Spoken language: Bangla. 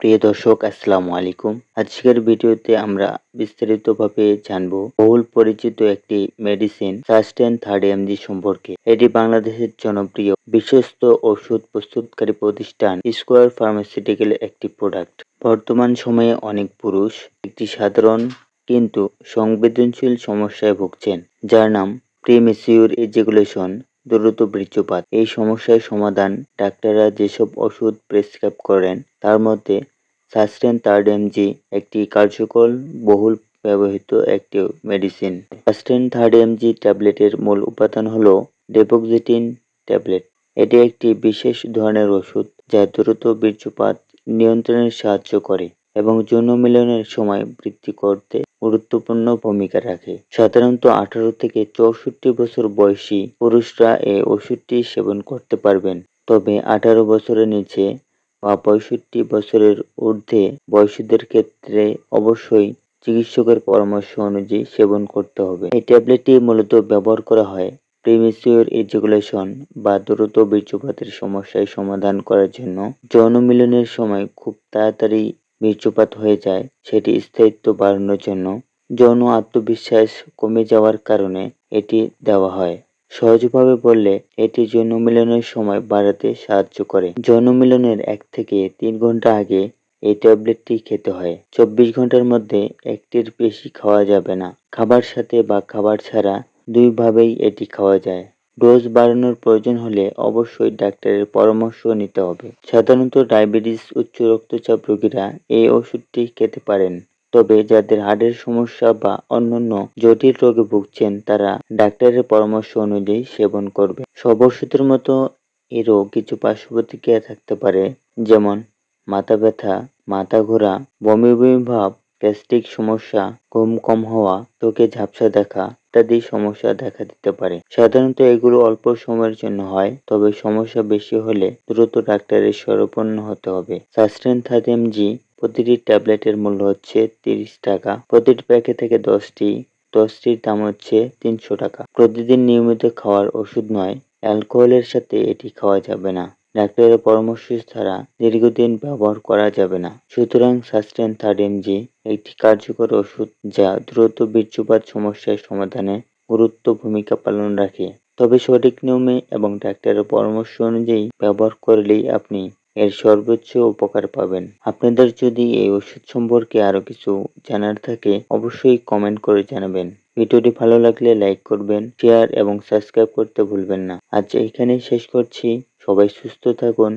প্রিয় দর্শক, আসসালামু আলাইকুম। আজকের ভিডিওতে আমরা বিস্তারিতভাবে জানব বহুল পরিচিত একটি মেডিসিন সাস্টেন 30mg সম্পর্কে। এটি বাংলাদেশের জনপ্রিয় বিশ্বস্ত ওষুধ প্রস্তুতকারী প্রতিষ্ঠান স্কয়ার ফার্মাসিউটিক্যাল একটি প্রোডাক্ট। বর্তমান সময়ে অনেক পুরুষ একটি সাধারণ কিন্তু সংবেদনশীল সমস্যায় ভুগছেন, যার নাম প্রিমেচিউর ইজাকুলেশন, দ্রুত বীর্যপাত। এই সমস্যার সমাধান ডাক্তাররা যেসব ওষুধ প্রেসক্রাইব করেন তার মধ্যে সাস্টেন 30mg একটি কার্যকর, বহুল ব্যবহৃত একটি মেডিসিন। সাস্টেন 30mg ট্যাবলেটের মূল উপাদান হল ডেপোক্সিটিন ট্যাবলেট। এটি একটি বিশেষ ধরনের ওষুধ যা দ্রুত বীর্যপাত নিয়ন্ত্রণে সাহায্য করে এবং যৌন মিলনের সময় বৃদ্ধি করতে গুরুত্বপূর্ণ ভূমিকা রাখে। সাধারণত 18 থেকে 64 বছর বয়সী পুরুষরা এই ওষুধটি সেবন করতে পারবেন, তবে 18 বছরের নিচে বা 65 বছরের ঊর্ধ্বে বয়সীদের ক্ষেত্রে অবশ্যই চিকিৎসকের পরামর্শ অনুযায়ী সেবন করতে হবে। এই ট্যাবলেটটি মূলত ব্যবহার করা হয় প্রিমেচিউর ইজাকুলেশন বা দ্রুত বীর্যপাতের সমস্যার সমাধান করার জন্য। যৌন মিলনের সময় খুব তাড়াতাড়ি বীর্যপাত হয়ে যায়, সেটি স্থায়িত্ব বাড়ানোর জন্য। যৌন আত্মবিশ্বাস কমে যাওয়ার কারণে এটি দেওয়া হয়। সহজভাবে বললে, এটি যৌন মিলনের সময় বাড়াতে সাহায্য করে। যৌন মিলনের 1 থেকে 3 ঘন্টা আগে এই ট্যাবলেটটি খেতে হয়। 24 ঘন্টার মধ্যে একটির বেশি খাওয়া যাবে না। খাবার সাথে বা খাবার ছাড়া দুইভাবেই এটি খাওয়া যায়। ডোজ বাড়ানোর প্রয়োজন হলে অবশ্যই ডাক্তারের পরামর্শ নিতে হবে। সাধারণত ডায়াবেটিস, উচ্চ রক্তচাপ রোগীরা এই ওষুধটি খেতে পারেন, তবে যাদের হার্টের সমস্যা বা অন্যান্য জটিল রোগে ভুগছেন তারা ডাক্তারের পরামর্শ অনুযায়ী সেবন করবে। সব ওষুধের মতো এরও কিছু পার্শ্বপ্রতিক্রিয়া থাকতে পারে, যেমন মাথা ব্যথা, মাথা ঘোরা, বমি বমি ভাব, গ্যাস্ট্রিক সমস্যা, ঘুম কম হওয়া, চোখে ঝাপসা দেখা ইত্যাদি সমস্যা দেখা দিতে পারে। সাধারণত এগুলো অল্প সময়ের জন্য হয়, তবে সমস্যা বেশি হলে দ্রুত ডাক্তারের শরণাপন্ন হতে হবে। সাস্টেন 30mg প্রতিটি ট্যাবলেটের মূল্য হচ্ছে 30 টাকা। প্রতিটি প্যাকেট থেকে 10টির দাম হচ্ছে 300 টাকা। প্রতিদিন নিয়মিত খাওয়ার ওষুধ নয়। অ্যালকোহলের সাথে এটি খাওয়া যাবে না। ডাক্তারের পরামর্শ ছাড়া দীর্ঘদিন ব্যবহার করা যাবে না। সুতরাং সাস্টেন 30mg একটি কার্যকর ওষুধ যা দ্রুত বীর্যপাত সমস্যার সমাধানে গুরুত্বপূর্ণ ভূমিকা পালন রাখে। তবে সঠিক নিয়মে এবং ডাক্তারের পরামর্শ অনুযায়ী ব্যবহার করলেই আপনি এর সর্বোচ্চ উপকার পাবেন। আপনাদের যদি এই ওষুধ সম্পর্কে আরো কিছু জানার থাকে অবশ্যই কমেন্ট করে জানাবেন। ভিডিওটি ভালো লাগলে লাইক করবেন, শেয়ার এবং সাবস্ক্রাইব করতে ভুলবেন না। আজ এখানেই শেষ করছি। সবাই সুস্থ থাকুন।